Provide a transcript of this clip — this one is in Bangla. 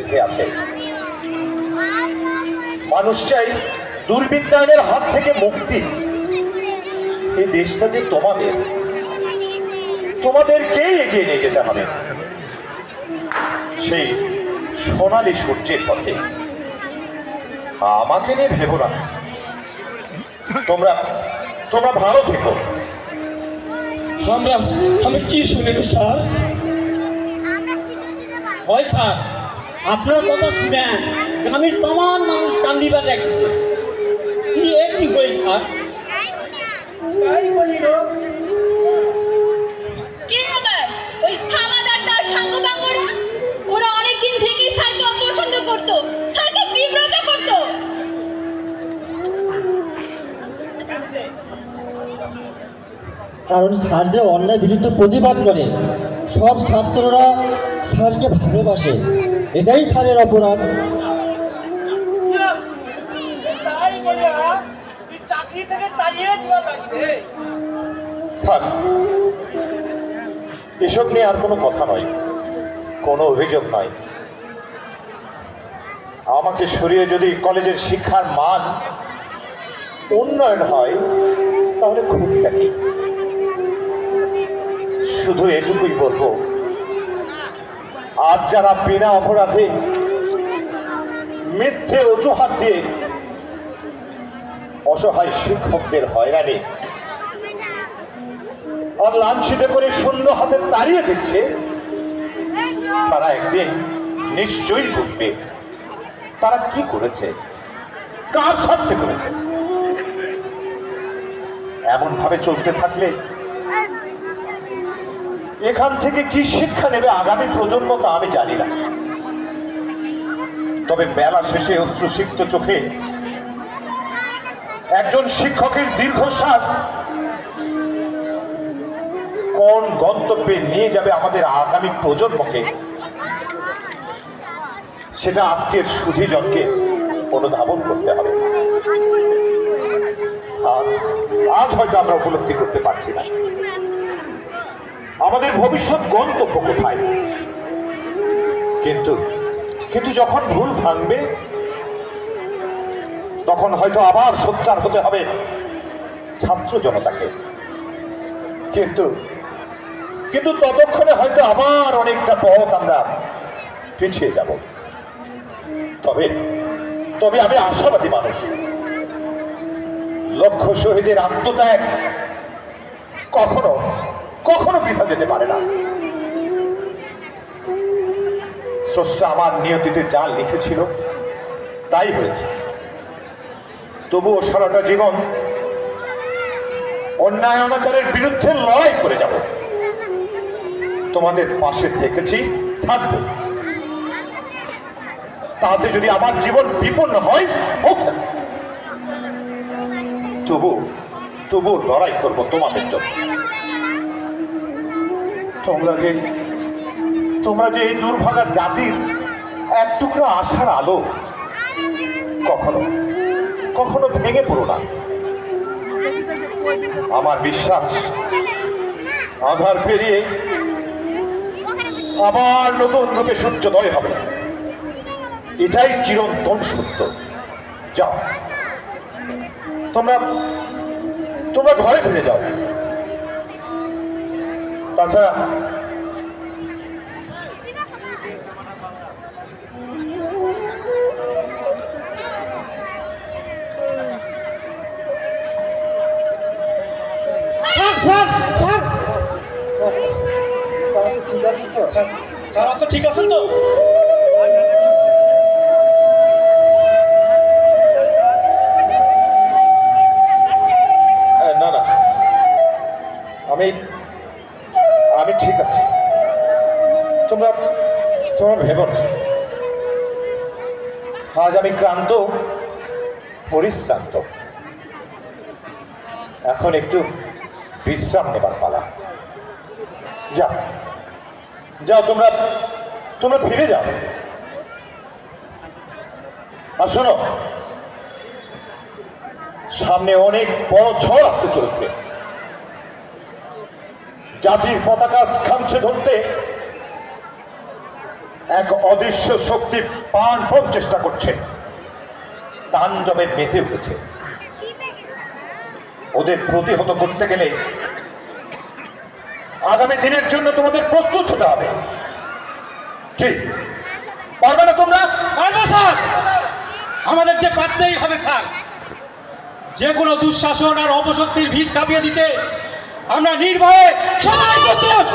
মধ্যে আছে। মানুষ চাই দুর্বৃত্তায়নের হাত থেকে মুক্তি। এই দেশটা যে তোমাদেরকেই এগিয়ে নিয়ে যেতে হবে সেই সোনালী সূর্যের পথে। আমাকে নিয়ে ভেবো না। তোমরা ভালো থেকো। আমি কি শুনিল স্যার? হয় স্যার, আপনার কথা শুনে গ্রামের সমান মানুষ কান্দিবা দেখছে। কি কই স্যার? তাই বলিল কে আবার ওই সামাদার তার সাঙ্গপাঙ্গরা ওরা অনেকদিন থেকেই স্যারকে অপছন্দ করতো, স্যারকে বিব্রত করতো। কারণ স্যার যে অন্যায় বিরুদ্ধে প্রতিবাদ করে, সব ছাত্ররা স্যারকে ভালোবাসে, এটাই স্যারের অপরাধ। তাই বলিয়া চাকরি থেকে তাড়িয়ে দেওয়া লাগবে। থাক, এসব নিয়ে আর কোনো কথা নয়, কোনো অভিযোগ নয়। আমাকে সরিয়ে যদি কলেজের শিক্ষার মান উন্নয়ন হয় তাহলে ক্ষতিটা কি? শুধু এটুকুই বলবো, আজ যারা বিনা অপরাধে মিথ্যে অজুহাত দিয়ে অসহায় শিক্ষকদের হয়রানি আর লাঞ্ছিত করে শূন্য হাতে তাড়িয়ে দিচ্ছে, তারা একদিন নিশ্চয়ই বুঝবে তারা কি করেছে, কার স্বার্থে করেছে। এমন ভাবে চলতে থাকলে এখান থেকে কি শিক্ষা নেবে আগামী প্রজন্ম তা আমি জানি না। তবে বেলা শেষে অশ্রুসিক্ত চোখে একজন শিক্ষকের দীর্ঘশ্বাস কোন গন্তব্যে নিয়ে যাবে আমাদের আগামী প্রজন্মকে, সেটা আজকের সুধীজনকে অনুধাবন করতে হবে। আজ হয়তো আমরা উপলব্ধি করতে পারছি না আমাদের ভবিষ্যৎ গন্তব্য কোথায়, কিন্তু যখন ভুল ভাঙবে তখন হয়তো আবার সোচ্চার হতে হবে ছাত্র জনতাকে। কিন্তু ততক্ষণে হয়তো আবার অনেকটা পথ আমরা পিছিয়ে যাব। তবে আমি আশাবাদী মানুষ। লক্ষ শহীদের আত্মত্যাগ কখনো বৃথা যেতে পারে না। স্রষ্টা আমার নিয়তিতে যা লিখেছিল তাই হয়েছে। তবুও সারাটা জীবন অন্যায় অনাচারের বিরুদ্ধে লড়াই করে যাব। তোমাদের পাশে থেকেছি, থাকবো। তাতে যদি আমার জীবন বিপন্ন হয় তবু লড়াই করবো তোমাদের জন্য। তোমরা যে এই দুর্ভাগা জাতির এক টুকরো আশার আলো, কখনো ভেঙে পড়ো না। আমার বিশ্বাস আধার পেরিয়ে আবার নতুন রূপে সূর্যোদয় হবে, এটাই চিরন্তন সত্য। যাও, তোমরা ঘরে ফিরে যাও। তাছাড়া তারা তো ঠিক আছেন তো? না, আমি ঠিক আছি। তোমরা ভেবো না। আজ আমি ক্লান্ত, পরিশ্রান্ত। এখন একটু বিশ্রাম নেবার পালা। যাও, তোমরা ফিরে যাও। আর শোনো, সামনে অনেক বড় ঝড় আসতে চলেছে। জাতির পতাকা খামছে ধরতে এক অদৃশ্য শক্তি প্রাণপণ চেষ্টা করছে, তাণ্ডবে মেতে উঠেছে। ওদের প্রতিহত করতে গেলে আগামী দিনের জন্য তোমাদের প্রস্তুত হতে হবে। কি পারবে না তোমরা? পারবো স্যার, আমাদের যে পারতেই হবে স্যার। যে কোনো দুঃশাসন আর অপশক্তির ভিত কাঁপিয়ে দিতে আমরা নির্ভয়ে সবাই প্রস্তুত।